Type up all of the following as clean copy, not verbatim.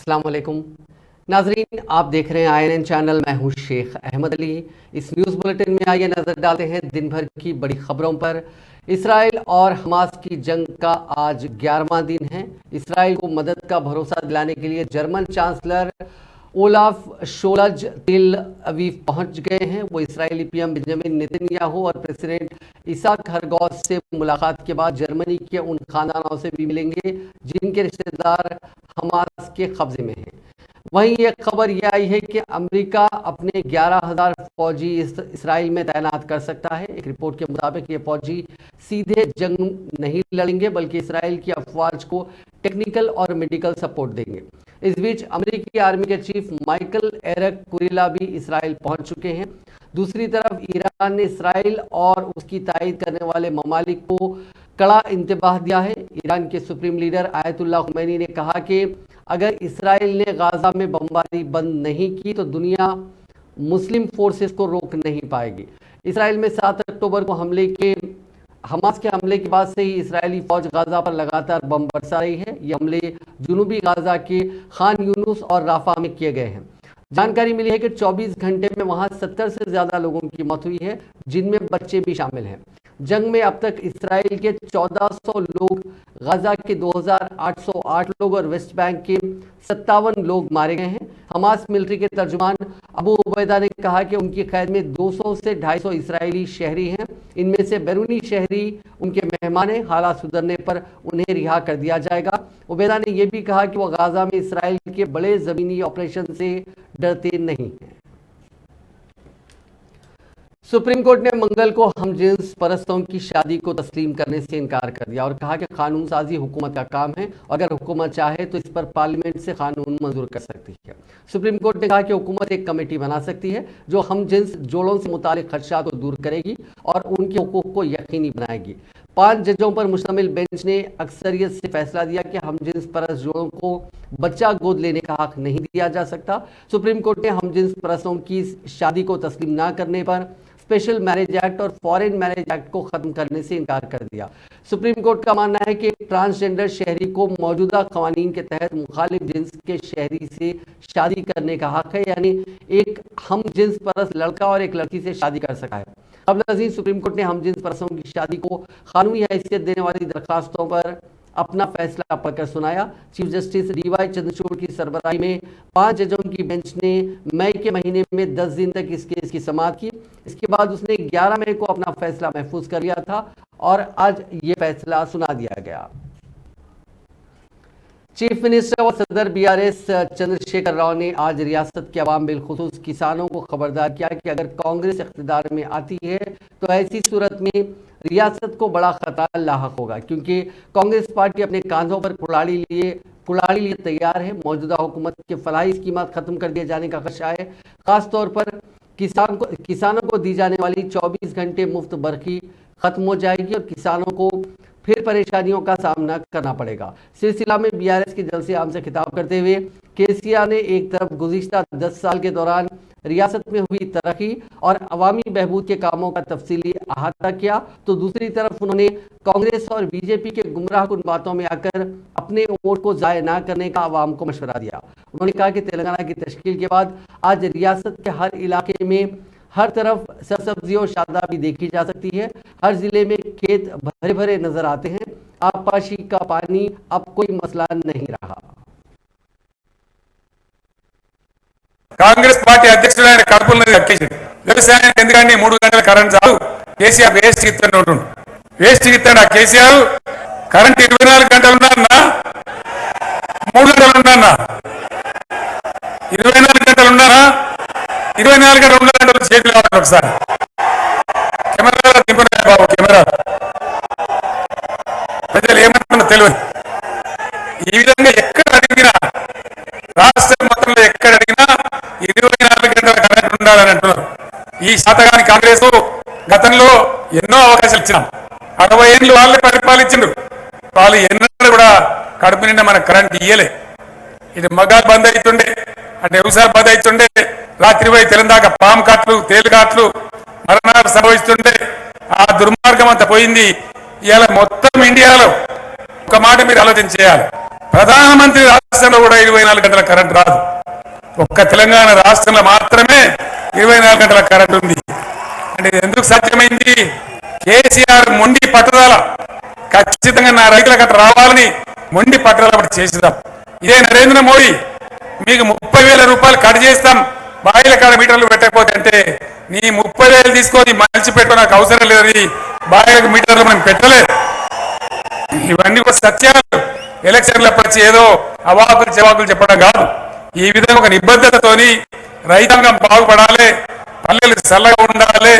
अस्सलाम वालेकुम नाजरीन, आप देख रहे हैं INN चैनल। मैं हूं शेख अहमद अली। इस न्यूज़ बुलेटिन में आइए नज़र डालते हैं दिन भर की बड़ी खबरों पर। इसराइल और हमास की जंग का आज 11वां दिन है। इसराइल को मदद का भरोसा दिलाने के लिए जर्मन चांसलर ओलाफ शोल्ज तेल अवीव पहुंच गए हैं। वो इसराइली पीएम बेंजामिन नेतन्याहू और प्रेसिडेंट इसाक हरगोज से मुलाकात के बाद जर्मनी के उन खानदानों से भी मिलेंगे जिनके रिश्तेदार हमास के कब्जे में हैं। वहीं एक खबर यह आई है कि अमेरिका अपने 11,000 फौजी इसराइल में तैनात कर सकता है। एक रिपोर्ट के मुताबिक ये फौजी सीधे जंग नहीं लड़ेंगे बल्कि इसराइल की अफवाज को टेक्निकल और मेडिकल सपोर्ट देंगे। इस बीच अमेरिकी आर्मी के चीफ माइकल एरक कुरिला भी इसराइल पहुंच चुके हैं। दूसरी तरफ ईरान ने इसराइल और उसकी तायद करने वाले ममालिक को कड़ा इंतबाह दिया है। ईरान के सुप्रीम लीडर आयतुल्लाह खुमैनी ने कहा कि अगर इसराइल ने गाजा में बमबारी बंद नहीं की तो दुनिया मुस्लिम फोर्सेस को रोक नहीं पाएगी। इसराइल में 7 अक्टूबर को हमास के हमले के बाद से ही इसराइली फौज गाजा पर लगातार बम बरसा रही है। ये हमले जुनूबी गाजा के खान यूनुस और राफा में किए गए हैं। जानकारी मिली है कि 24 घंटे में वहां 70 से ज्यादा लोगों की मौत हुई है, जिनमें बच्चे भी शामिल हैं। जंग में अब तक इसराइल के 1400 लोग, गाजा के 2808 लोग और वेस्ट बैंक के 57 लोग मारे गए हैं। हमास मिलिट्री के तर्जुमान अबू उबैदा ने कहा कि उनकी कैद में 200 से 250 इसराइली शहरी हैं। इनमें से बैरूनी शहरी उनके मेहमान हैं। हालात सुधरने पर उन्हें रिहा कर दिया जाएगा। उबैदा ने यह भी कहा कि वह गाजा में इसराइल के बड़े जमीनी ऑपरेशन से डरते नहीं हैं। सुप्रीम कोर्ट ने मंगल को हमजिन्स परस्तों की शादी को तस्लीम करने से इनकार कर दिया और कहा कि कानून साजी हुकूमत का काम है। अगर हुकूमत चाहे तो इस पर पार्लियामेंट से कानून मंजूर कर सकती है। सुप्रीम कोर्ट ने कहा कि हुकूमत एक कमेटी बना सकती है जो हमजिन्स जोड़ों से मुतालिक खदशात को दूर करेगी और उनके हुकूक को यकीनी बनाएगी। 5 जजों पर मुश्तमिल बेंच ने अक्सरियत से फैसला दिया कि हमजिन्स परस्त जोड़ों को बच्चा गोद लेने का हक नहीं दिया जा सकता। सुप्रीम कोर्ट ने हमजिन्स परस्तों की शादी को तस्लीम न करने पर स्पेशल मैरिज एक्ट और फॉरेन मैरिज एक्ट को खत्म करने से इनकार कर दिया। सुप्रीम कोर्ट का मानना है कि ट्रांसजेंडर शहरी को मौजूदा कवानीन के तहत मुखालिफ जिन्स के शहरी से शादी करने का हक है, यानी एक हम जिन्स परस्त लड़का और एक लड़की से शादी कर सकता है। कबल अज़ीम सुप्रीम कोर्ट ने हम जिन्स परस्तों की शादी को कानूनी हैसियत देने वाली दरखास्तों पर अपना फैसला पढ़कर सुनाया। चीफ जस्टिस DY चंद्रचूड़ की सरबराही में 5 जजों की बेंच ने मई के महीने में 10 दिन तक इस केस की समाअत की। इसके बाद उसने 11 मई को अपना फैसला महफूज कर लिया था और आज ये फैसला सुना दिया गया। चीफ मिनिस्टर और सदर BRS चंद्रशेखर राव ने आज रियासत के अवाम बिलखुसूस किसानों को खबरदार किया कि अगर कांग्रेस इख्तिदार में आती है तो ऐसी सूरत में रियासत को बड़ा खतरा लाहक होगा, क्योंकि कांग्रेस पार्टी अपने कांधों पर कुल्हाड़ी लिए तैयार है। मौजूदा हुकूमत के फलाही स्कीमात खत्म कर दिए जाने का खदशा है। खासतौर पर किसानों को दी जाने वाली 24 घंटे मुफ्त बरखी खत्म हो जाएगी और किसानों को फिर परेशानियों का सामना करना पड़ेगा। सिलसिला में BRS के जलसे आम से खिताब करते हुए KCR ने एक तरफ गुज़िश्ता 10 साल के दौरान रियासत में हुई तरक्की और अवामी बहबूद के कामों का तफसीली अहाता किया, तो दूसरी तरफ उन्होंने कांग्रेस और BJP के गुमराहकुन बातों में आकर अपने वोट को ज़ाय ना करने का अवाम को मशवरा दिया। उन्होंने कहा कि तेलंगाना की तश्कील के बाद आज रियासत के हर इलाके में हर तरफ सरसब्जी और शादाबी देखी जा सकती है। हर जिले में खेत भरे भरे नजर आते हैं। आबपाशी का पानी अब कोई मसला नहीं रहा। కాంగ్రెస్ పార్టీ అధ్యక్షుడు ఆయన కడుపులో ఎక్కించింది. వ్యవసాయానికి ఎందుకంటే 3 గంటల కరెంట్ చాలు, కేసీఆర్ వేస్ట్ ఇస్తాడు ఉంటుండు. వేస్ట్ ఇస్తాడు ఆ కేసీఆర్. కరెంట్ 24 గంటలు ఉన్నారన్నా, 3 గంటలు ఉన్నారన్నా, 24 గంటలు ఉన్నారా? 24 గంటలు ఉన్నారంటే చేతులు కావాలి ఒకసారి. కెమెరా దింపున్నాయి బాబు, కెమెరా ప్రజలు ఏమంటున్నా తెలియదు. ఈ విధంగా ఎక్కడ అడిగినా, రాష్ట్రం మొత్తంలో ఎక్కడ అడిగినా 24 గంటల కరెంట్ ఉండాలని అంటున్నారు. ఈ శాతకాని కాంగ్రెస్ గతంలో ఎన్నో అవకాశాలు ఇచ్చినాం. 60 ఏళ్ళు వాళ్ళే పరిపాలించిండ్రు. వాళ్ళు ఎన్నడూ కూడా కడుపు నిండా మన కరెంట్ ఇయ్యలే. ఇది మగాలు బంద్ అవుతుండే, అంటే వ్యవసాయం బంద్ అవుతుండే, రాత్రి పోయి తెలంగాణ పాము కాట్లు తేలు కాట్లు మరణాలు సంభవిస్తుండే. ఆ దుర్మార్గం అంతా పోయింది. ఇవాళ మొత్తం ఇండియాలో ఒక మాట మీరు ఆలోచన చేయాలి. ప్రధానమంత్రి రాష్ట్రంలో కూడా 24 గంటల కరెంట్ రాదు. ఒక్క తెలంగాణ రాష్ట్రంలో మాత్రమే 24 గంటల కరెంట్ ఉంది. అంటే ఎందుకు సాధ్యమైంది? కేసీఆర్ మొండి పట్టుదల. ఖచ్చితంగా నా రైతులకు అట్లా రావాలని మొండి పట్టుదల చేసిద్దాం. ఇదే నరేంద్ర మోడీ మీకు 30,000 రూపాయలు కట్ చేస్తాం, బాయిల కాడ మీటర్లు పెట్టకపోతే అంటే నీ 30,000 తీసుకొని మంచి పెట్టు, నాకు అవసరం లేదని బాయిలకు మీటర్లు మనం పెట్టలేదు. ఇవన్నీ కూడా సత్యాలు. ఎలక్షన్లప్పుడు వచ్చి ఏదో అవాకులు జవాకులు చెప్పడం కాదు. ఈ విధంగా ఒక నిబద్ధతతోని రైతాంగం బాగుపడాలి, పల్లెలు చల్లగా ఉండాలి,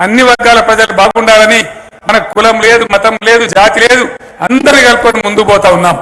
అన్ని వర్గాల ప్రజలు బాగుండాలని మన కులం లేదు, మతం లేదు, జాతి లేదు, అందరినీ కలుపుకొని ముందుకు పోతా ఉన్నాం.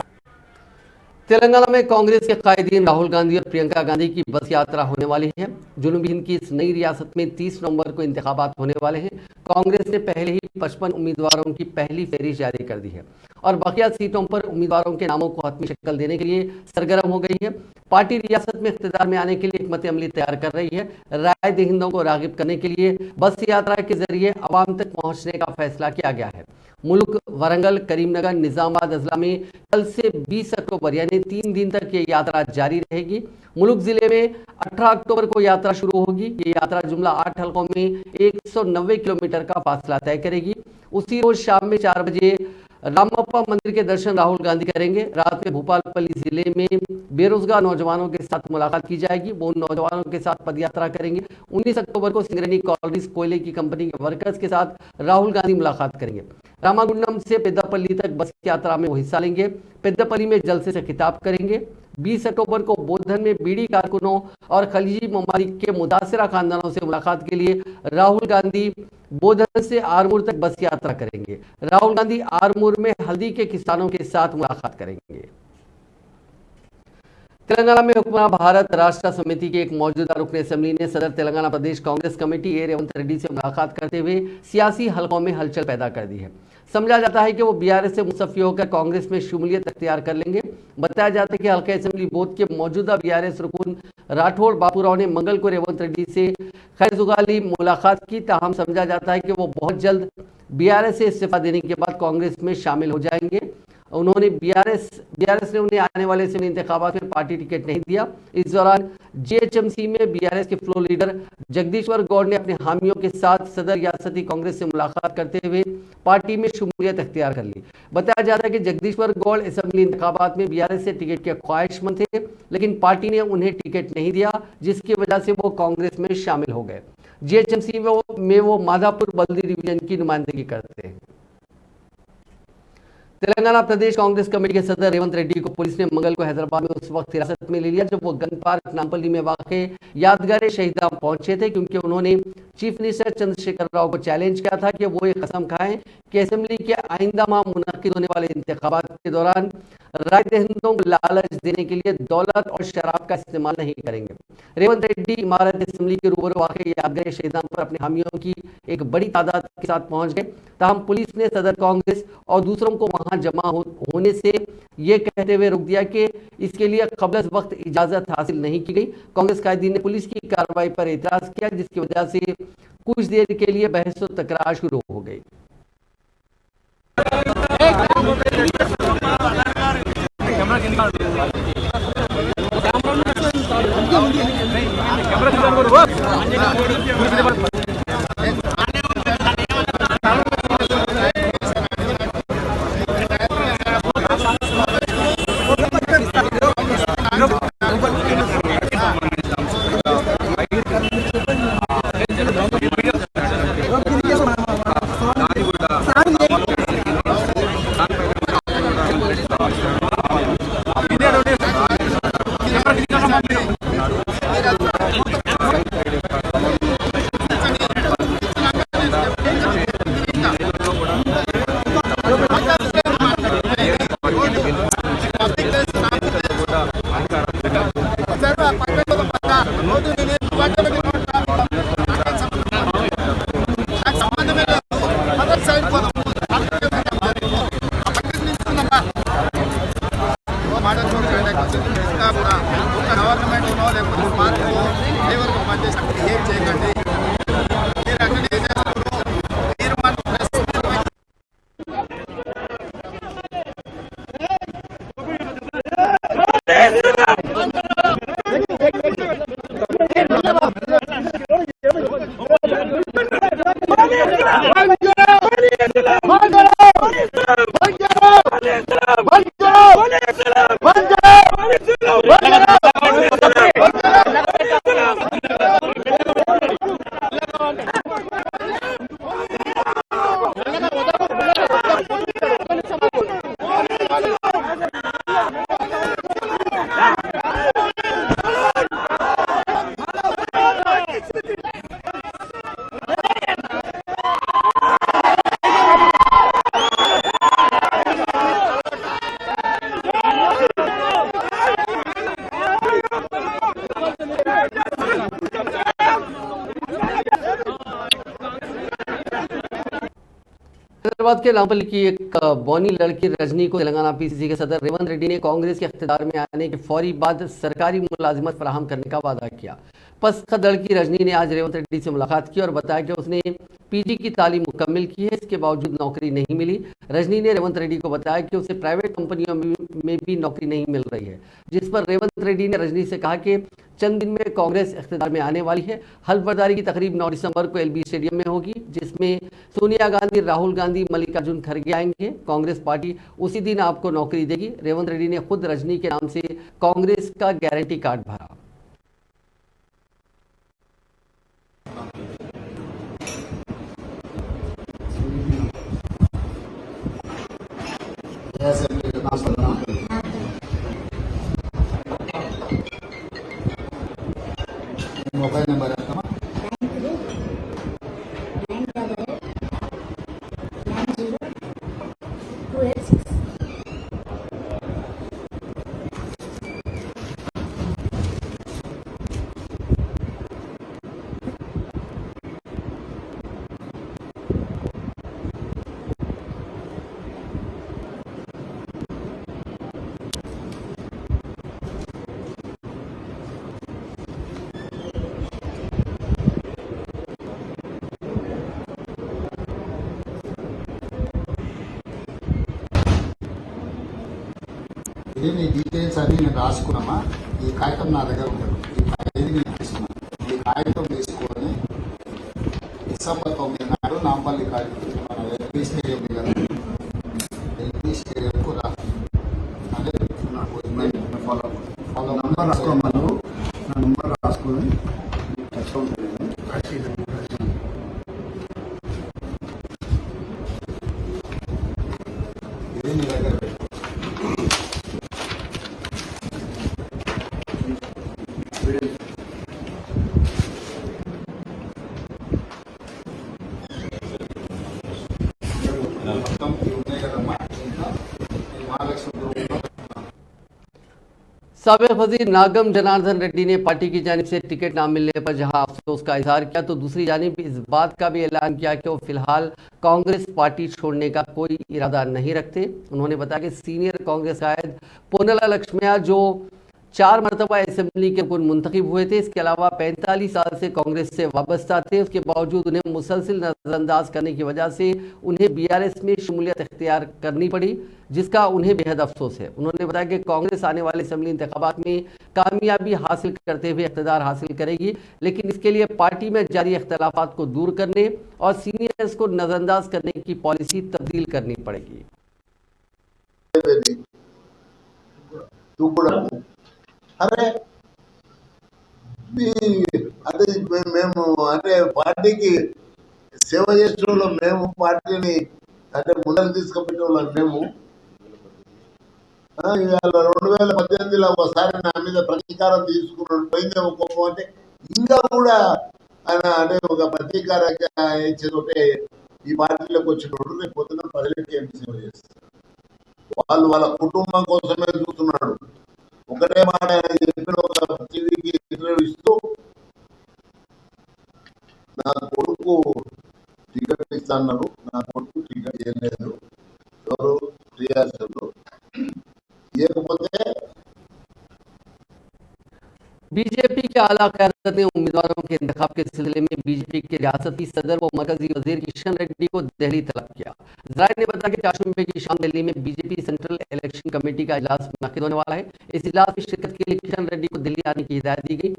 तेलंगाना में कांग्रेस के कायदीन राहुल गांधी और प्रियंका गांधी की बस यात्रा होने वाली है। जुनूबी हिंद की इस नई रियासत में 30 नवंबर को इंतखाबात होने वाले हैं। कांग्रेस ने पहले ही 55 उम्मीदवारों की पहली फहरिस्त जारी कर दी है और बकिया सीटों पर उम्मीदवारों के नामों को हतमी शक्ल देने के लिए सरगर्म हो गई है। पार्टी रियासत में इख्तियार में आने के लिए एक मत अमली तैयार कर रही है। राय दहिंदों को रागिब करने के लिए बस यात्रा के जरिए अवाम तक पहुंचने का फैसला किया गया है। मुल्क, वरंगल, करीमनगर, निजामाबाद अजला में कल से 20 अक्टूबर यानी 3 दिन तक ये यात्रा जारी रहेगी। मुल्क जिले में 18 अक्टूबर को यात्रा शुरू होगी। ये यात्रा जुमला 8 हलकों में 190 किलोमीटर का फासला तय करेगी। उसी रोज शाम में 4 बजे रामप्पा मंदिर के दर्शन राहुल गांधी करेंगे। रात में भोपालपल्ली जिले में बेरोजगार नौजवानों के साथ मुलाकात की जाएगी। वो उन नौजवानों के साथ पदयात्रा करेंगे। 19 अक्टूबर को सिंगरेनी कॉलेज कोयले की कंपनी के वर्कर्स के साथ राहुल गांधी मुलाकात करेंगे। रामागुंडम से पेद्दापल्ली तक बस यात्रा में वो हिस्सा लेंगे। पेद्दापल्ली में जलसे से खिताब करेंगे। 20 अक्टूबर को बोधन में बीड़ी कारकुनों और खलीजी ममालिक के मुतासिरा खानदानों से मुलाकात के लिए राहुल गांधी बोधन से आरमूर तक बस यात्रा करेंगे। राहुल गांधी आरमूर में हल्दी के किसानों के साथ मुलाकात करेंगे। तेलंगाना में हुक्मरान भारत राष्ट्र समिति के एक मौजूदा रुकन असेंबली ने सदर तेलंगाना प्रदेश कांग्रेस कमेटी ए रेवंत रेड्डी से मुलाकात करते हुए सियासी हलकों में हलचल पैदा कर दी है। समझा जाता है कि वो बीआरएस से मुसफ़ी होकर कांग्रेस में शमूलियत अख्तियार कर लेंगे। बताया जाता है कि हल्का असेंबली बोर्ड के मौजूदा बीआरएस रुकन राठौड़ बापूराव ने मंगल को रेवंत रेड्डी से खैर-जुगाली मुलाकात की। ताहम समझा जाता है कि वो बहुत जल्द बीआरएस से इस्तीफा देने के बाद कांग्रेस में शामिल हो जाएंगे। उन्होंने बीआरएस ने उन्हें आने वाले असेंबली इंतखाबात में पार्टी टिकट नहीं दिया। इस दौरान जीएचएमसी में बीआरएस के फ्लोर लीडर जगदीश्वर गौड़ ने अपने हामियों के साथ सदर रियासती कांग्रेस से मुलाकात करते हुए पार्टी में शमूलियत अख्तियार कर ली। बताया जाता है कि जगदीश्वर गौड़ असेंबली इंतखाबात में बीआरएस से टिकट के ख्वाहिशमंद थे, लेकिन पार्टी ने उन्हें टिकट नहीं दिया, जिसकी वजह से वो कांग्रेस में शामिल हो गए। जीएचएमसी में वो माधापुर बल्दी डिवीजन की नुमाइंदगी करते हैं। तेलंगाना प्रदेश कांग्रेस कमेटी के सदर रेवंत रेड्डी को पुलिस ने मंगल को हैदराबाद में उस वक्त हिरासत में ले लिया जब वो गन पार्क नामपल्ली में वाक़े यादगार शहीदा पहुंचे थे, क्योंकि उन्होंने चीफ मिनिस्टर चंद्रशेखर राव को चैलेंज किया था कि वो ये कसम खाएं कि असेंबली के आइंदा माह मुनक्किद होने वाले इंतखाबात के दौरान राय दहिंदों को लालच देने के लिए दौलत और शराब का इस्तेमाल नहीं करेंगे। रेवंत रेड्डी इमारत असेंबली के रूबरू वाक़े यादगार शहीदा पर अपने हामियों की एक बड़ी तादाद के साथ पहुंच गए। ताहम पुलिस ने सदर कांग्रेस और दूसरों को वहां जमा होने से ये कहते हुए रोक दिया कि इसके लिए क़ब्ल वक्त इजाजत हासिल नहीं की गई। कांग्रेस कायदीन ने पुलिस की कार्रवाई पर एतराज किया, जिसकी वजह से कुछ देर के लिए बहस और तकरार शुरू हो गई। हैदराबाद के नामपल्ली की एक बौनी लड़की रजनी को तेलंगाना पीसीसी के सदर रेवंत रेड्डी ने कांग्रेस के इख्तियार में आने के फौरी बाद सरकारी मुलाजिमत फराहम करने का वादा किया। पसखत लड़की रजनी ने आज रेवंत रेड्डी से मुलाकात की और बताया कि उसने पीजी की तालीम मुकम्मिल की है, इसके बावजूद नौकरी नहीं मिली। रजनी ने रेवंत रेड्डी को बताया कि उसे प्राइवेट कंपनियों में भी नौकरी नहीं मिल रही है, जिस पर रेवंत रेड्डी ने रजनी से कहा कि चंद दिन में कांग्रेस इख्तियार में आने वाली है। हल्फबर्दारी की तकरीब 9 दिसंबर को एलबी स्टेडियम में होगी, जिसमें सोनिया गांधी, राहुल गांधी, मल्लिकार्जुन खड़गे आएंगे। कांग्रेस पार्टी उसी दिन आपको नौकरी देगी। रेवंत रेड्डी ने खुद रजनी के नाम से कांग्रेस का गारंटी कार्ड भरा। मोबाइल नंबर है ఇది నీ డీటెయిల్స్ అన్ని నేను రాసుకున్నామా. ఈ కాగితం నా దగ్గర ఉంటుంది. ఈ కాగితం నేను తీసుకున్నాను. ఈ కాగితం తీసుకొని డిసెంబర్ 9 నాడు నాంపల్లి కాగితం మన ఎల్బీ స్టేడియం దగ్గర ఎల్బీ స్టేడియంకు రా అదే ఫాలో నంబర్ రాసుకోమను. నా నంబర్ రాసుకొని ఇది నీ దగ్గర साबिक वजीर नागम जनार्दन रेड्डी ने पार्टी की जानिब से टिकट न मिलने पर जहां अफसोस का इजहार किया, तो दूसरी जानिब इस बात का भी ऐलान किया कि वो फिलहाल कांग्रेस पार्टी छोड़ने का कोई इरादा नहीं रखते। उन्होंने बताया कि सीनियर कांग्रेस कायद पोन्नला लक्ष्मैया जो 4 मरतबा असेंबली के रुकन मुंतखब हुए थे, इसके अलावा 45 साल से कांग्रेस से वाबस्ता थे, उसके बावजूद उन्हें मुसलसिल नजरअंदाज करने की वजह से उन्हें बीआरएस में शमूलियत इख्तियार करनी पड़ी, जिसका उन्हें बेहद अफसोस है। उन्होंने बताया कि कांग्रेस आने वाले असेंबली इंतखाबात में कामयाबी हासिल करते हुए इख्तियार हासिल करेगी, लेकिन इसके लिए पार्टी में जारी इख्तलाफात को दूर करने और सीनियर्स को नजरअंदाज करने की पॉलिसी तब्दील करनी पड़ेगी। అరే అదే మేము అంటే పార్టీకి సేవ చేసే వాళ్ళం, మేము పార్టీని అంటే ముందర తీసుకుపెట్టే వాళ్ళం. మేము ఇవాళ 2018లో ఒకసారి నా మీద ప్రతీకారం తీసుకున్నాడు, పోయిందేమో కోపం. అంటే ఇంకా కూడా ఆయన అంటే ఒక ప్రతీకారం ఇచ్చేతోటే ఈ పార్టీలోకి వచ్చినప్పుడు రేపు పొద్దున ప్రజలకి ఏం సేవ చేస్తారు. వాళ్ళు వాళ్ళ కుటుంబం కోసమే చూస్తున్నాడు. ఒకటే మాట ఆయన చెప్పిన ఒక టీవీకి ఇంటర్వ్యూ ఇస్తూ, నా కొడుకు టికెట్ ఇస్తాన్నారు, నా కొడుకు టికెట్ ఇవ్వలేదు, ఎవరు రియాసలు ఇవ్వకపోతే बीजेपी के आला क़यादत ने उम्मीदवारों के इंतखाब के सिलसिले में बीजेपी के रियासती सदर व मरकजी वजीर किशन रेड्डी को दिल्ली तलब किया। जराये ने बताया कि 4 नवंबर की शाम दिल्ली में बीजेपी सेंट्रल इलेक्शन कमेटी का इजलास मुनक्किद होने वाला है। इस इजलास में शिरकत के लिए किशन रेड्डी को दिल्ली आने की हिदायत दी गई।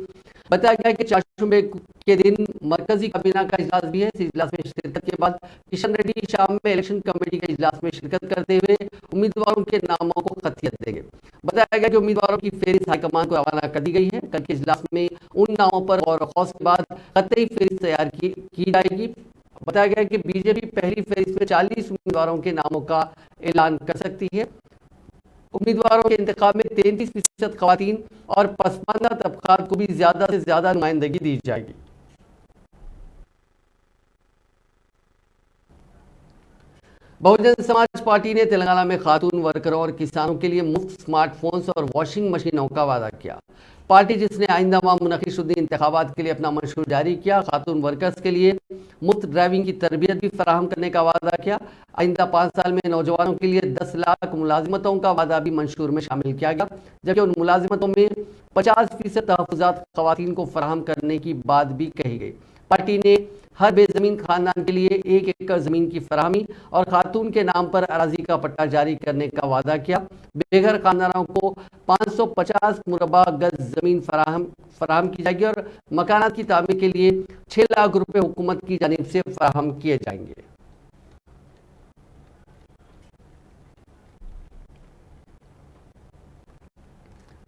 बताया गया कि 4 नवंबर के दिन मरकजी काबीना का इजलास भी है। इस इजलास में शिरकत के बाद किशन रेड्डी शाम में इलेक्शन कमेटी के इजलास में शिरकत करते हुए उम्मीदवारों के नामों को खतियत देंगे। बताया गया कि उम्मीदवारों की फेहरिस्त हाईकमान को रवाना कर दी गई है। कल के इजलास में उन नामों पर गौर खौस के बाद कतई फेहरिस्त तैयार की जाएगी। बताया गया कि बीजेपी पहली फेहरिस्त में 40 उम्मीदवारों के नामों का ऐलान कर सकती है। उम्मीदवारों के इंतखाब में 33% खवातीन और पसमानदा तबकात को भी ज्यादा से ज्यादा नुमाइंदगी दी जाएगी। बहुजन समाज पार्टी ने तेलंगाना में खातून वर्करों और किसानों के लिए मुफ्त स्मार्टफोन्स और वॉशिंग मशीनों का वादा किया। पार्टी जिसने आइंदा माह मुनक़िद इंतखाबात के लिए अपना मंशूर जारी किया, खातून वर्कर्स के लिए मुफ्त ड्राइविंग की तरबियत भी फराहम करने का वादा किया। आइंदा 5 साल में नौजवानों के लिए 10 लाख मुलाजिमतों का वादा भी मंशूर में शामिल किया गया, जबकि उन मुलाजिमतों में 50% तहफ़्फ़ुज़ात ख़वातीन को फराहम करने की बात भी कही गई। पार्टी ने हर बेज़मीन खानदान के लिए 1 एकड़ ज़मीन की फराहमी और खातून के नाम पर अराजी का पट्टा जारी करने का वादा किया। बेघर खानदानों को 550 मुरबा गज ज़मीन फराहम की जाएगी और मकानात की तामीर के लिए 6 लाख रुपए हुकूमत की जानिब से फराहम किए जाएंगे।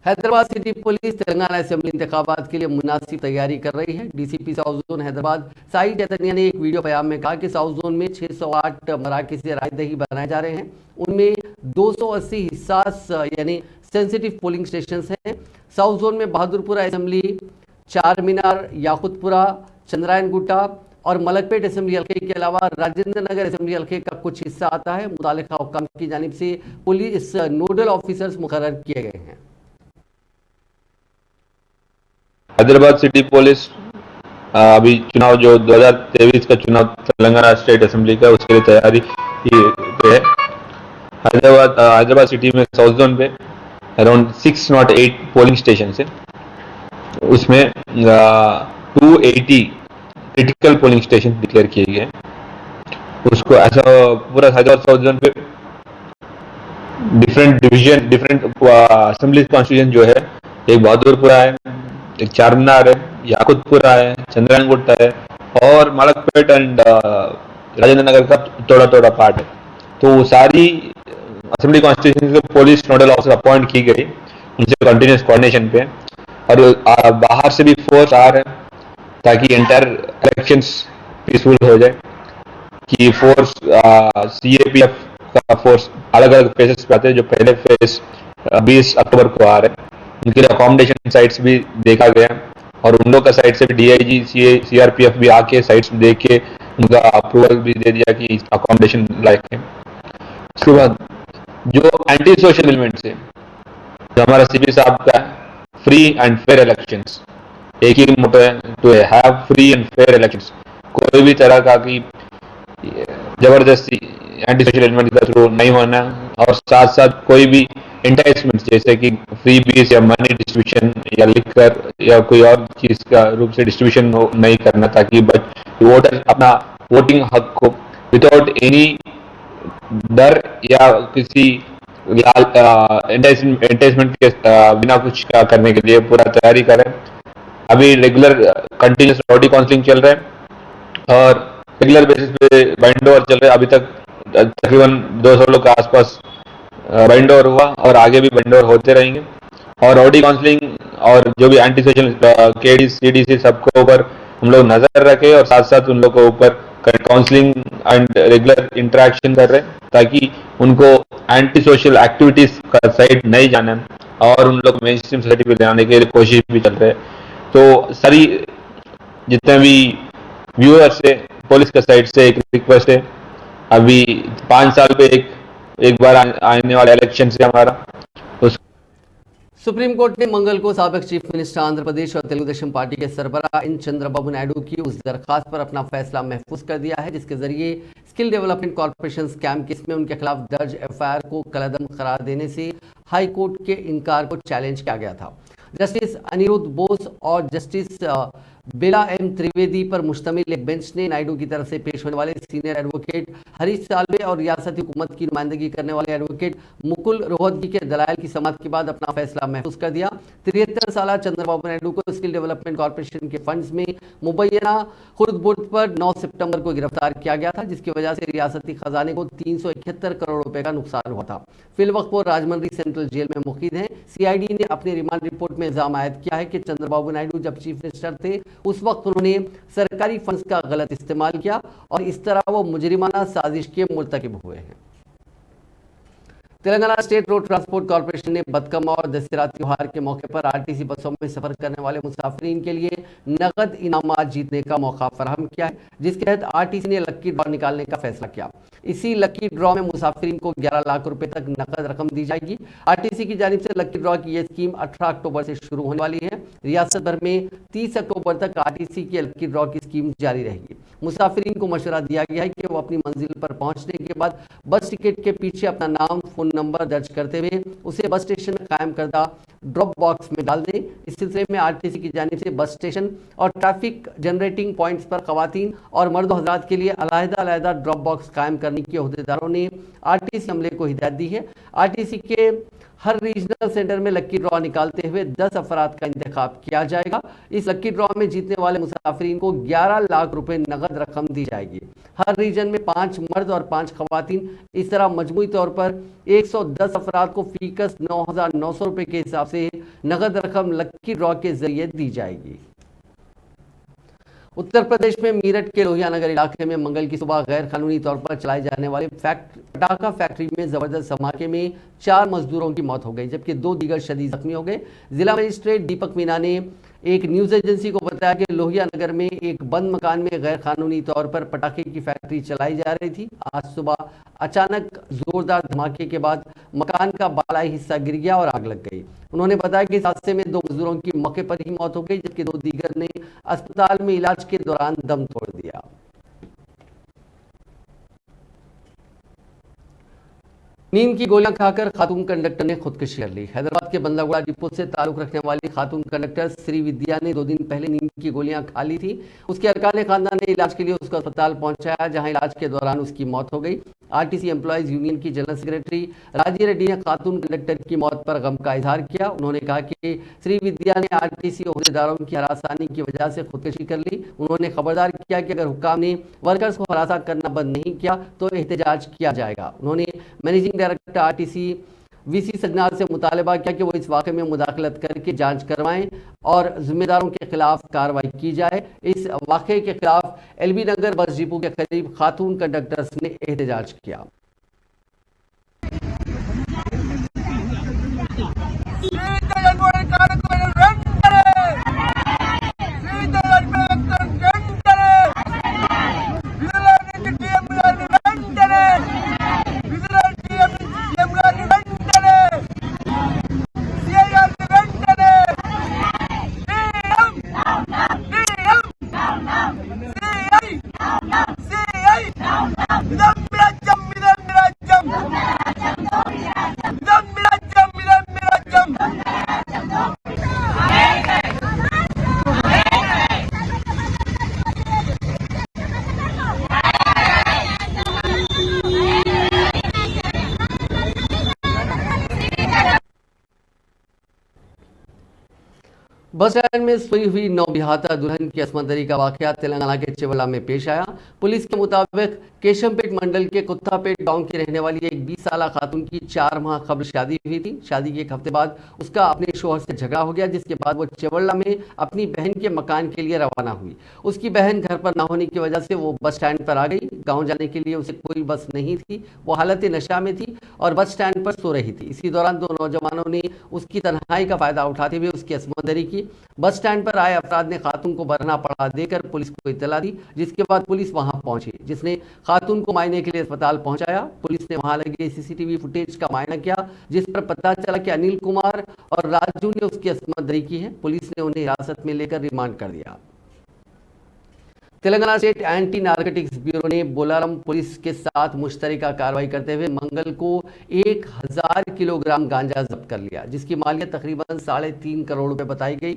Hyderabad city police Telangana assembly इंतखाबात के लिए मुनासिब तैयारी कर रही है। DCP south zone Hyderabad Sai Chaitanya ने एक वीडियो बयान में कहा कि साउथ जोन में 608 मराकज़ रायदही बनाए जा रहे हैं। उनमें 280 हिस्सास यानी सेंसिटिव पोलिंग स्टेशन हैं। साउथ जोन में बहादुरपुरा असेंबली, चार मीनार, याकुतपुरा, चंद्रायन गुट्टा और मलकपेट असेंबली हल्के के अलावा राजेंद्र नगर असेंबली हल्के का कुछ हिस्सा आता है। मुतालिका हुक्काम की जानिब से पुलिस नोडल ऑफिसर्स मुकर्रर किए गए हैं। हैदराबाद सिटी पुलिस अभी चुनाव जो 2023 का चुनाव तेलंगाना स्टेट असेंबली का, उसके लिए तैयारी पे है। हैदराबाद सिटी में साउथ जोन पे अराउंड 608 पोलिंग स्टेशन है। उसमें 280 क्रिटिकल पोलिंग स्टेशन डिक्लेयर किए गए हैं। उसको ऐसा पूरा हैदराबाद साउथ जोन पे different division, different assembly constitution जो है, एक बहादुरपुरा है, एक चार मीनार है, याकुतपुरा है, चंद्रायन गुट्टा है और मलकपेट एंड राजेंद्र नगर का थोड़ा थोड़ा पार्ट है। तो सारी असेंबली कॉन्स्टिट्यूशन के पुलिस नोडल ऑफिसर अपॉइंट की गई, उनसे कंटिन्यूस कोऑर्डिनेशन पे। और बाहर से भी फोर्स आ रहे हैं ताकि एंटायर इलेक्शंस पीसफुल हो जाए। कि फोर्स सीएपीएफ का फोर्स अलग अलग फेजेस पे आते हैं। जो पहले फेज 20 अक्टूबर को आ रहे हैं, उनके लिए अकोमोडेशन साइट्स भी देखा गया और उन लोग का साइड से भी डीआईजी सीआरपीएफ भी आके साइट्स देख के उनका अप्रूवल भी दे दिया कि अकोमोडेशन लायक है। उसके बाद जो एंटी सोशल एलिमेंट्स है, जो हमारा सीपी साहब का फ्री एंड फेयर इलेक्शंस, एक ही मोटो है to have free and fair elections. कोई भी तरह का कि जबरदस्ती एंटी सोशल एलिमेंट के थ्रू नहीं होना, और साथ साथ कोई भी एंटाइसमेंट जैसे कि फ्री बीस या मनी डिस्ट्रीब्यूशन या लिकर या कोई और चीज का रूप से डिस्ट्रीब्यूशन नहीं करना, ताकि वोटर अपना वोटिंग हक को विदाउट एनी डर या किसी एंटाइसमेंट के बिना कुछ करने के लिए पूरा तैयारी करें। अभी रेगुलर कंटिन्यूस बॉडी काउंसलिंग चल रहा है और रेगुलर बेसिस पे बाइंड ओवर चल रहा है। अभी तक तकरीबन 200 लोग के आसपास बाइंड ओवर हुआ और आगे भी बाइंड ओवर होते रहेंगे। और बॉडी काउंसलिंग और जो भी एंटी सोशल केडी सीडीसी सबको ऊपर हम लोग नजर रखे और साथ साथ उन लोग को ऊपर काउंसलिंग एंड रेगुलर इंटरेक्शन कर रहे हैं, ताकि उनको एंटी सोशल एक्टिविटीज का साइड नहीं जाना और उन लोग मेन स्ट्रीम सोसाइटी पे लाने के लिए कोशिश भी चल रहे हैं। तो सारी जितने भी व्यूअर्स है, पुलिस के साइड से एक रिक्वेस्ट है, अभी 5 साल पे एक बार आने वाला इलेक्शन से हमारा सुप्रीम कोर्ट ने मंगल को साबिक चीफ मिनिस्टर आंध्र प्रदेश और तेलुगु देशम पार्टी के सरबराह इन चंद्रबाबू नायडू की उस दरखास्त पर अपना फैसला महफूज कर दिया है जिसके जरिए skill development corporation scam case में उनके खिलाफ दर्ज एफआईआर को कलअदम करार देने से हाई कोर्ट के इनकार को चैलेंज किया गया था। जस्टिस अनिरुद्ध बोस और जस्टिस बेला एम त्रिवेदी पर मुश्तमिल एक बेंच ने नायडू की तरफ से पेश होने वाले सीनियर एडवोकेट हरीश साल्वे और रियासती हुकूमत की नुमाइंदगी करने वाले एडवोकेट मुकुल रोहतगी के दलाइल की समाअत के बाद अपना फैसला महफूज कर दिया। 73 साल चंद्रबाबू नायडू को स्किल डेवलपमेंट कॉर्पोरेशन के फंड्स में मुबैना खुर्द-बुर्द पर 9 सितंबर को गिरफ्तार किया गया था, जिसकी वजह से रियासती खजाने को 371 करोड़ रुपए का नुकसान हुआ था। फिलवक्त वो राजमंड्री सेंट्रल जेल में मुकीद हैं। सीआईडी ने अपनी रिमांड रिपोर्ट में इल्जाम आयद किया है कि चंद्रबाबू नायडू जब चीफ मिनिस्टर थे उस वक्त उन्होंने सरकारी फंड्स का गलत इस्तेमाल किया और इस तरह वो मुजरिमाना साजिश के मुर्तकिब हुए हैं। Telangana state road transport corporation ने बतकम्मा और दशहरा त्योहार के मौके पर आरटीसी बसों में सफर करने वाले मुसाफिरीन के लिए नकद इनामात जीतने का मौका फराहम किया है, जिसके तहत आरटीसी ने लक्की ड्रॉ निकालने का फैसला किया। इसी लक्की ड्रॉ में मुसाफिरीन को 11 लाख रुपए तक नकद रकम दी जाएगी। आरटीसी की जानिब से लक्की ड्रॉ की यह स्कीम 18 अक्टूबर से शुरू होने वाली है। रियासत भर में 30 अक्टूबर तक आरटीसी की लक्की ड्रॉ की स्कीम जारी रहेगी। मुसाफिरीन को मशवरा दिया गया है कि वो अपनी मंजिल पर पहुंचने के बाद बस टिकट के पीछे अपना नाम, फोन नंबर दर्ज करते हुए उसे बस स्टेशन में कायम करदा ड्रॉप बॉक्स में डाल दें। इस सिलसिले में आरटीसी की जानिब से बस स्टेशन और ट्रैफिक जनरेटिंग पॉइंट्स पर खवातीन और मर्द हजरात के लिए अलग-अलग ड्रॉप बॉक्स कायम करने के अहदेदारों ने आरटीसी अमले को हिदायत दी है। आरटीसी के हर रीजनल सेंटर में लक्की ड्रॉ निकालते हुए 10 अफराद का इंतखाब किया जाएगा। इस लक्की ड्रॉ में जीतने वाले मुसाफिरीन को 11 लाख रुपए नकद रकम दी जाएगी। हर रीजन में 5 मर्द और 5 खवातीन, इस तरह मजमूई तौर पर 110 अफराद को फीकस 9,900 रुपए के हिसाब से नकद रकम लक्की ड्रॉ के जरिए दी जाएगी। उत्तर प्रदेश में मीरठ के लोहिया नगर इलाके में मंगल की सुबह गैर कानूनी तौर पर चलाई जाने वाले पटाखा फैक्ट्री में जबरदस्त धमाके में 4 मजदूरों की मौत हो गई, जबकि 2 दीगर शदीद जख्मी हो गए। जिला मजिस्ट्रेट दीपक मीना ने एक न्यूज एजेंसी को बताया कि लोहिया नगर में एक बंद मकान में गैर कानूनी तौर पर पटाखे की फैक्ट्री चलाई जा रही थी। आज सुबह अचानक जोरदार धमाके के बाद मकान का बालाई हिस्सा गिर गया और आग लग गई। उन्होंने बताया कि इस हादसे में 2 मजदूरों की मौके पर ही मौत हो गई, जबकि 2 दीगर ने अस्पताल में इलाज के दौरान दम तोड़ दिया। नींद की गोलियां खाकर खातून कंडक्टर ने खुदकुशी कर ली। हैदराबाद के बंदागुड़ा डिपो से ताल्लुक रखने वाली खातून कंडक्टर श्री विद्या ने 2 दिन पहले नींद की गोलियां खा ली थी। उसके अरकान खानदान ने इलाज के लिए उसको अस्पताल पहुंचाया, जहां इलाज के दौरान उसकी मौत हो गई। आरटीसी एम्प्लॉयज यूनियन की जनरल सेक्रेटरी राजी रेड्डी ने खातून कंडक्टर की मौत पर गम का इजहार किया। उन्होंने कहा कि श्री विद्या ने आरटीसी ओहदेदारों की हरासानी की वजह से खुदकुशी कर ली। उन्होंने खबरदार किया कि अगर हुक्काम ने वर्कर्स को हरासा करना बंद नहीं किया तो एहतजाज किया जाएगा। उन्होंने मैनेजिंग डायरेक्टर आरटीसी वीसी सजनाल से मुतालबा किया कि वो इस वाक़े में मुदाखलत करके जांच करवाएं और जिम्मेदारों के खिलाफ कार्रवाई की जाए। इस वाक़े के खिलाफ एलबी नगर बस डिपो के करीब खातून कंडक्टर्स ने एहतजाज किया। बस स्टैंड में सोई हुई नौबिहाता दुल्हन की असमंदरी का वाकया तेलंगाना के चिवला में पेश आया। पुलिस के मुताबिक केशमपेट मंडल के कुत्तापेट गांव की रहने वाली एक 20 साल खातून की 4 माह कबल शादी हुई थी। शादी के एक हफ्ते बाद उसका अपने शोहर से झगड़ा हो गया, जिसके बाद वो चिवला में अपनी बहन के मकान के लिए रवाना हुई। उसकी बहन घर पर ना होने की वजह से वो बस स्टैंड पर आ गई। गाँव जाने के लिए उसे कोई बस नहीं थी। वो हालत नशा में थी और बस स्टैंड पर सो रही थी। इसी दौरान 2 नौजवानों ने उसकी तन्हाई का फायदा उठाते हुए उसकी असमंदरी की। बस स्टैंड पर आए अफराद ने खातून को बरना पड़ा देकर पुलिस को इत्तला दी, जिसके बाद पुलिस वहां पहुंची, जिसने खातून को मायने के लिए अस्पताल पहुंचाया। पुलिस ने वहां लगे सीसीटीवी फुटेज का मायना किया, जिस पर पता चला कि अनिल कुमार और राजू ने उसकी असमंदरी की है। पुलिस ने उन्हें हिरासत में लेकर रिमांड कर दिया। Telangana state anti narcotics bureau ने बोलारम पुलिस के साथ मुश्तरका कार्रवाई करते हुए मंगल को 1000 किलोग्राम गांजा जब्त कर लिया, जिसकी मालियत तकरीबन 3.5 करोड़ रुपए बताई गई।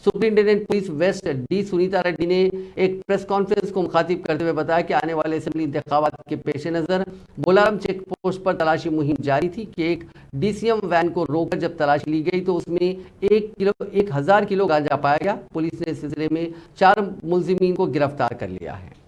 Superintendent police waste D Sunita Reddy ने एक प्रेस कॉन्फ्रेंस को मुखातिब करते हुए बताया कि आने वाले असेंबली इंतखाबात के पेश नजर बोलारम चेक पोस्ट पर तलाशी मुहिम जारी थी कि एक डीसीएम वैन को रोककर जब तलाशी ली गई तो उसमें 1000 किलो गांजा पाया गया। पुलिस ने इस सिलसिले में 4 मुलजिमीन को गिरफ्तार कर लिया है।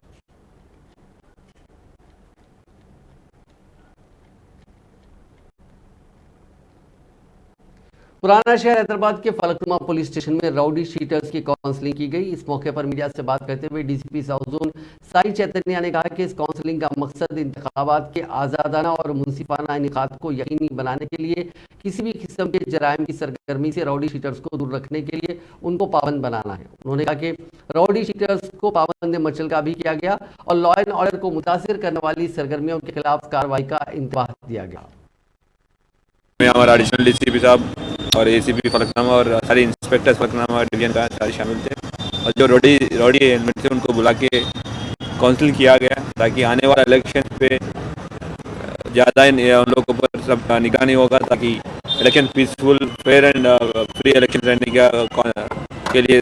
पुराना शहर हैदराबाद के फलकनुमा पुलिस स्टेशन में राउडी शीटर्स की काउंसलिंग की गई। इस मौके पर मीडिया से बात करते हुए DCP south zone Sai Chaitanya ने कहा कि इस काउंसलिंग का मकसद इंतखाबात के आज़ादाना और मुनसिफाना इनेकाद को यकीनी बनाने के लिए किसी भी किस्म के जराइम की सरगर्मी से राउडी शीटर्स को दूर रखने के लिए उनको पाबंद बनाना है। उन्होंने कहा कि राउडी शीटर्स को पाबंद मचल का भी किया गया और लॉ एंड ऑर्डर को मुतासिर करने वाली सरगर्मियों के खिलाफ कार्रवाई का इंतबाह दिया गया। हमारा एडिशनल डीसीपी साहब और एसीपी फलकनुमा और सारे इंस्पेक्टर्स फलकनुमा डिवीजन का सारे शामिल थे और जो रोडी एलिमेंट थे उनको बुला के काउंसिल किया गया ताकि आने वाला इलेक्शन पे ज़्यादा उन लोगों के ऊपर सब निगाह नहीं होगा, ताकि election peaceful fair and free election रहने के लिए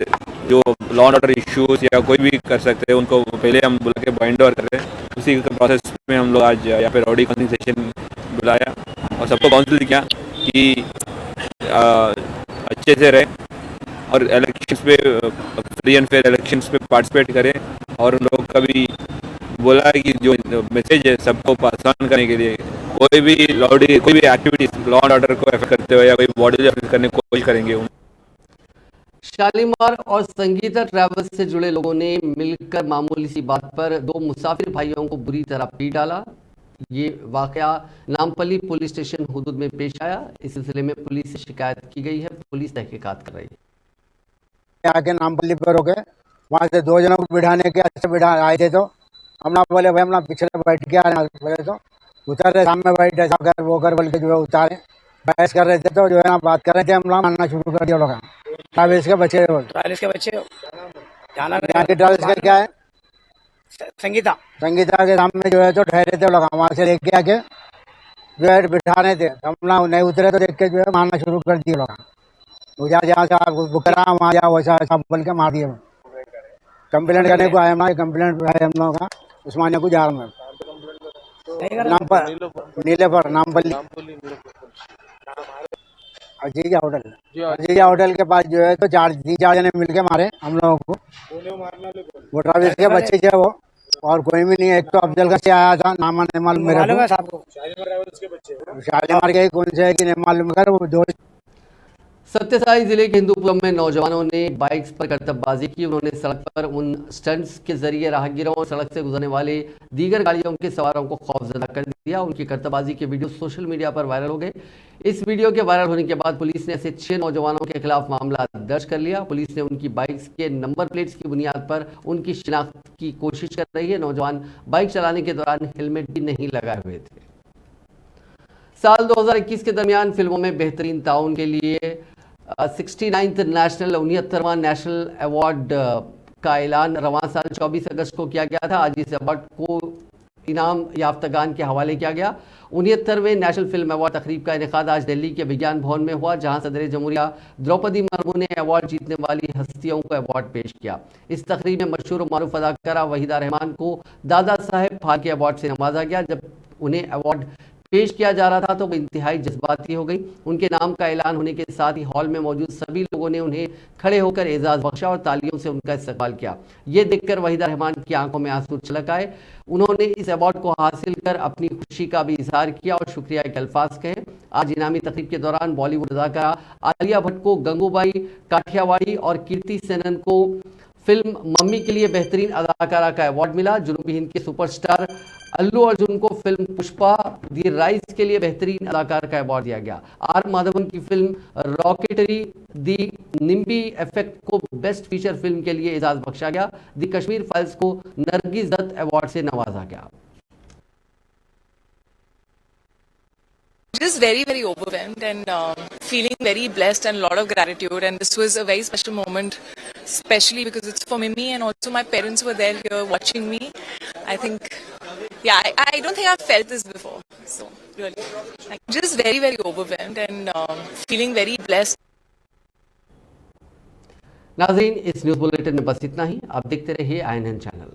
जो लॉ एंड ऑर्डर इश्यूज या कोई भी कर सकते हैं उनको पहले हम बुला के बाइंड ओवर कर रहे हैं। उसी प्रोसेस में हम लोग आज यहाँ पे राउडी काउंसिलिंग सेशन बुलाया और सबको काउंसिल किया कि अच्छे से रहे और इलेक्शंस पे फ्री एंड फेयर इलेक्शंस पे पार्टिसिपेट करें। और उन लोगों का भी बोला है कि जो मैसेज है सबको पास ऑन करने के लिए कोई भी एक्टिविटीज लॉ एंड ऑर्डर को अफेक्ट करते हुए या कोई बॉडी अफेक्ट करने की कोशिश करेंगे। शालीमार और संगीता ट्रैवल्स से जुड़े लोगों ने मिलकर मामूली सी बात पर 2 मुसाफिर भाइयों को बुरी तरह पीट डाला। ये वाकया नामपल्ली पुलिस स्टेशन हुदूद में पेश आया। इस सिलसिले में पुलिस से शिकायत की गई है, पुलिस तहकीकात कर रही है। आके नामपल्ली पर हो गए, वहाँ से 2 जनों को बिठाने के अच्छे आए थे तो हम बोले भाई हम पिछले बैठ के आए, बोले तो उतर रहे सामने बैठ ऐसा कर वो कर बोल के जो है उतारे बहस कर रहे थे तो जो है ना बात कर रहे थे, हम लोग मानना शुरू कर दिया लोग। ट्रैवल्स के बच्चे ट्रैवल्स का क्या है संगीता के सामने जो है तो ठहरे थे लोग, वहाँ से लेके आके जो है बिठाने थे, हम लोग नहीं उतरे तो देख के जो है मारना शुरू कर दिए लोग। जहाँ से आप बुक करा वहाँ जाओ वैसा ऐसा बोल के मार दिए। कंप्लेंट करने को आए, हमारे कंप्लेंट है हम लोगों का उस्मानिया को जा रहा हूँ नाम पर नीले पर नामपल्ली अजीजा होटल के पास जो है तो 4 जने मिलके मारे हम लोगों को। वो ट्रैवल्स के बच्चे थे वो और कोई भी नहीं है। एक तो अफजल का से आया था, नाम नहीं मालूम मेरे को, शालीमार के कौन से है कि नहीं मालूम कर वो 2। सत्यसाई जिले के हिंदूपुरम में नौजवानों ने बाइक्स पर करतबबाजी की। उन्होंने सड़क पर उन स्टंट्स के जरिए राहगीरों और सड़क से गुजरने वाले दीगर गाड़ियों के सवारों को खौफजदा कर दिया। उनकी करतबबाजी के वीडियो सोशल मीडिया पर वायरल हो गए। इस वीडियो के वायरल होने के बाद पुलिस ने ऐसे 6 नौजवानों के खिलाफ मामला दर्ज कर लिया। पुलिस ने उनकी बाइक्स के नंबर प्लेट्स की बुनियाद पर उनकी शिनाख्त की कोशिश कर रही है। नौजवान बाइक चलाने के दौरान हेलमेट भी नहीं लगाए हुए थे। साल 2021 के दरमियान फिल्मों में बेहतरीन ताउन के लिए 69th नेशनल 69वां नेशनल अवार्ड का ऐलान रवां साल 24 अगस्त को किया गया था। आज इस अवार्ड को इनाम याफ्तागान के हवाले किया गया। 69वें नेशनल फिल्म अवार्ड तकरीब का इनेकाद आज दिल्ली के विज्ञान भवन में हुआ, जहां सदर जमहूरिया द्रौपदी मुर्मू ने अवार्ड जीतने वाली हस्तियों को अवार्ड पेश किया। इस तकरीब में मशहूर मारूफ अदाकारा वहीदा रहमान को दादा साहेब फाल्के अवार्ड से नवाजा गया। जब उन्हें अवार्ड पेश किया जा रहा था तो वो इंतहाई जज्बाती हो गई। उनके नाम का ऐलान होने के साथ ही हॉल में मौजूद सभी लोगों ने उन्हें खड़े होकर एजाज बख्शा और तालियों से उनका इस्तकबाल किया। ये देखकर वहीदा रहमान की आंखों में आंसू छलक आए। उन्होंने इस अवार्ड को हासिल कर अपनी खुशी का भी इजहार किया और शुक्रिया के अल्फाज कहे। आज इनामी तकरीब के दौरान बॉलीवुड अदाकारा आलिया भट्ट को गंगूबाई काठियावाड़ी और कीर्ति सेनन को फिल्म मम्मी के लिए बेहतरीन अदाकारा का अवार्ड मिला। जनूबी हिंद के सुपरस्टार अल्लू अर्जुन को फिल्म पुष्पा दी राइज के लिए बेहतरीन अदाकार का अवार्ड दिया गया। आर माधवन की फिल्म रॉकेटरी दी निम्बी इफेक्ट को बेस्ट फीचर फिल्म के लिए एजाज बख्शा गया। दी कश्मीर फाइल्स को नरगिस दत्त अवार्ड से नवाजा गया। Just very overwhelmed and feeling very blessed and a lot of gratitude, and this was a very special moment especially because it's for Mimi and also my parents were there here watching me. I think, yeah, I don't think I've felt this before. So, really, like, just very, very overwhelmed and feeling very blessed. नाजरीन, इस news bulletin में बस इतना ही। आप देखते रहिए INN channel.